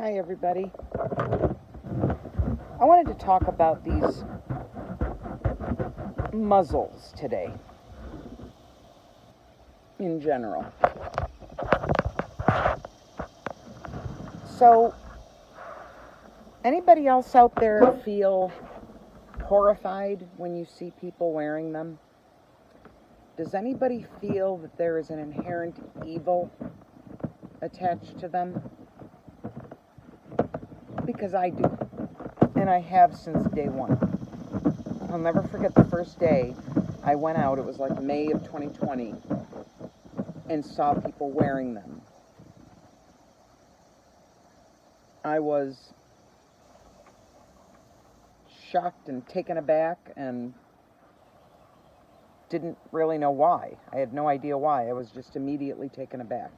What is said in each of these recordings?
Hi, everybody. I wanted to talk about these muzzles today, in general. So, anybody else out there feel horrified when you see people wearing them? Does anybody feel that there is an inherent evil attached to them? Because I do, and I have since day one. I'll never forget the first day I went out, it was like May of 2020, and saw people wearing them. I was shocked and taken aback and didn't really know why. I had no idea why. I was just immediately taken aback.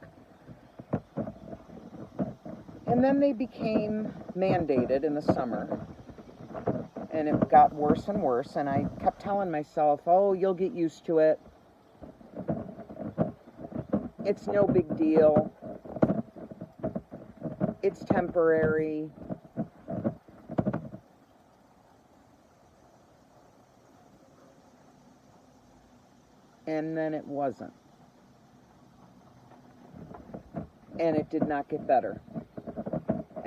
And then they became mandated in the summer, and it got worse and worse, and I kept telling myself, oh, you'll get used to it. It's no big deal. It's temporary. And then it wasn't. And it did not get better.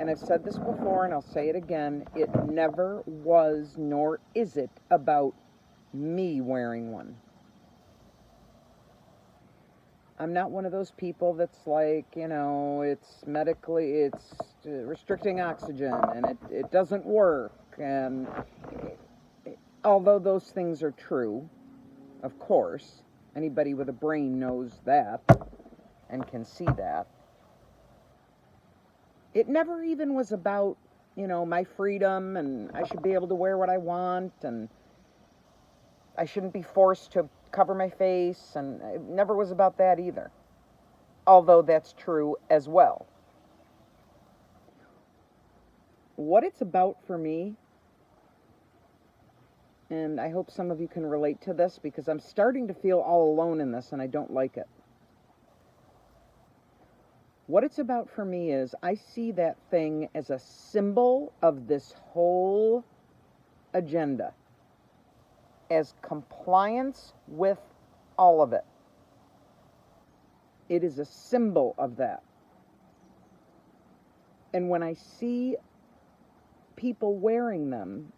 And I've said this before, and I'll say it again, it never was, nor is it, about me wearing one. I'm not one of those people that's like, it's restricting oxygen, and it doesn't work, and although those things are true, of course, anybody with a brain knows that, and can see that. It never even was about, my freedom, and I should be able to wear what I want, and I shouldn't be forced to cover my face, and it never was about that either. Although that's true as well. What it's about for me, and I hope some of you can relate to this, because I'm starting to feel all alone in this, and I don't like it. What it's about for me is I see that thing as a symbol of this whole agenda, as compliance with all of it. It is a symbol of that. And when I see people wearing them,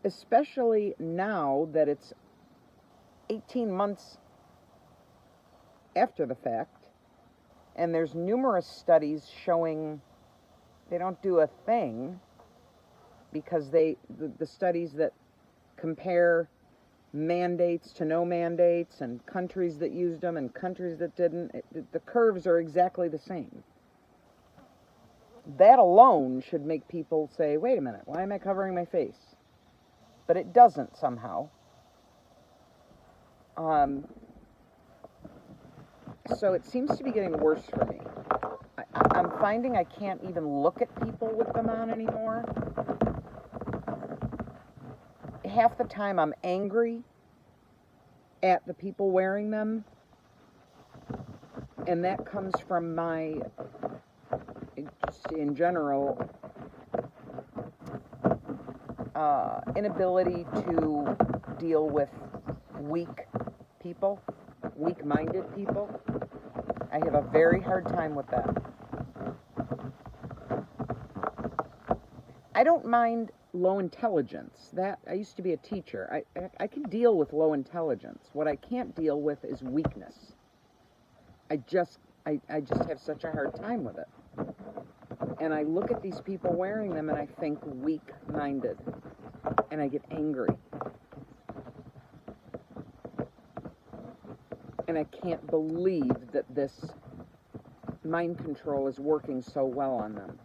especially now that it's 18 months after the fact, and there's numerous studies showing they don't do a thing, because the studies that compare mandates to no mandates, and countries that used them and countries that didn't, the curves are exactly the same. That alone should make people say, wait a minute, why am I covering my face? But it doesn't somehow. So it seems to be getting worse for me. I'm finding I can't even look at people with them on anymore. Half the time I'm angry at the people wearing them, and that comes from my, just in general, inability to deal with weak people, weak-minded people. I have a very hard time with that. I don't mind low intelligence. That, I used to be a teacher. I can deal with low intelligence. What I can't deal with is weakness. I just have such a hard time with it. And I look at these people wearing them and I think weak-minded. And I get angry. And I can't believe that this mind control is working so well on them.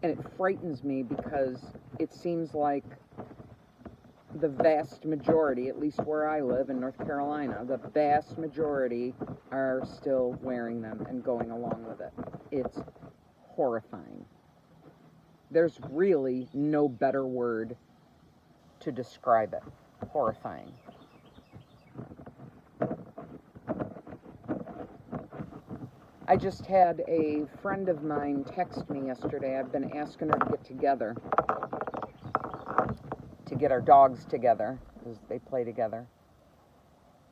And it frightens me because it seems like the vast majority, at least where I live in North Carolina, the vast majority are still wearing them and going along with it. It's horrifying. There's really no better word to describe it. Horrifying. I just had a friend of mine text me yesterday. I've been asking her to get together, to get our dogs together, because they play together.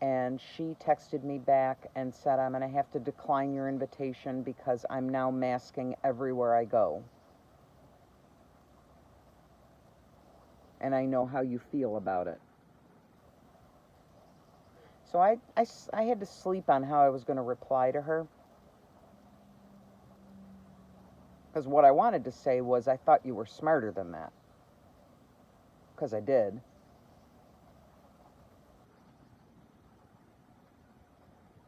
And she texted me back and said, I'm going to have to decline your invitation because I'm now masking everywhere I go. And I know how you feel about it. So I had to sleep on how I was going to reply to her. Because what I wanted to say was, I thought you were smarter than that. Because I did.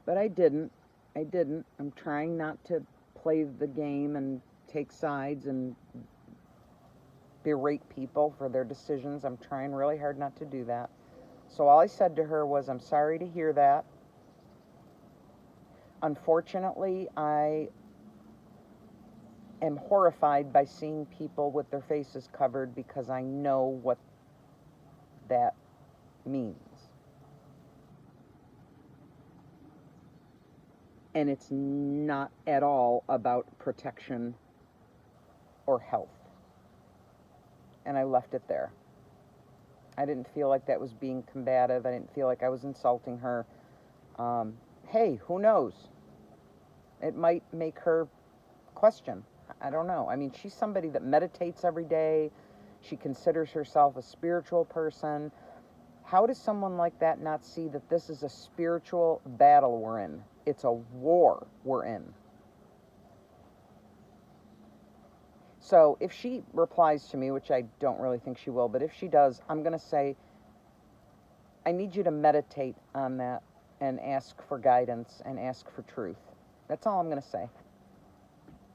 But I didn't. I'm trying not to play the game and take sides and berate people for their decisions. I'm trying really hard not to do that. So all I said to her was, I'm sorry to hear that. Unfortunately, I am horrified by seeing people with their faces covered because I know what that means. And it's not at all about protection or health. And I left it there. I didn't feel like that was being combative. I didn't feel like I was insulting her. Hey, who knows? It might make her question. I don't know. I mean, she's somebody that meditates every day. She considers herself a spiritual person. How does someone like that not see that this is a spiritual battle we're in? It's a war we're in. So if she replies to me, which I don't really think she will, but if she does, I'm going to say, I need you to meditate on that and ask for guidance and ask for truth. That's all I'm going to say.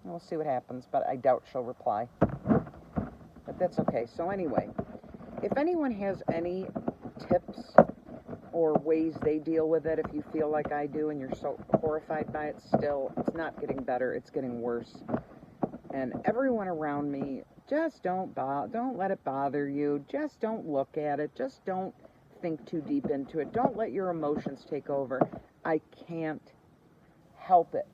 And we'll see what happens, but I doubt she'll reply. But that's okay. So anyway, if anyone has any tips or ways they deal with it, if you feel like I do and you're so horrified by it still, it's not getting better, it's getting worse. And everyone around me, just don't let it bother you. Just don't look at it. Just don't think too deep into it. Don't let your emotions take over. I can't help it.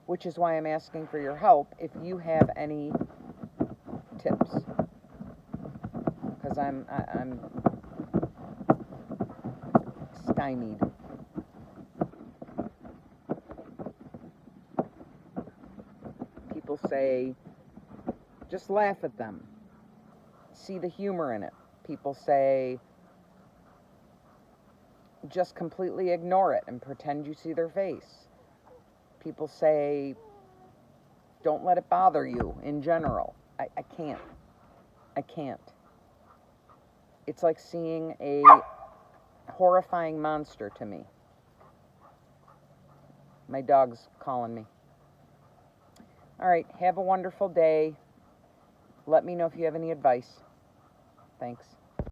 Which is why I'm asking for your help if you have any tips. Because I'm stymied. People say, just laugh at them. See the humor in it. People say, just completely ignore it and pretend you see their face. People say, don't let it bother you in general. I can't. I can't. It's like seeing a horrifying monster to me. My dog's calling me. All right, have a wonderful day. Let me know if you have any advice. Thanks.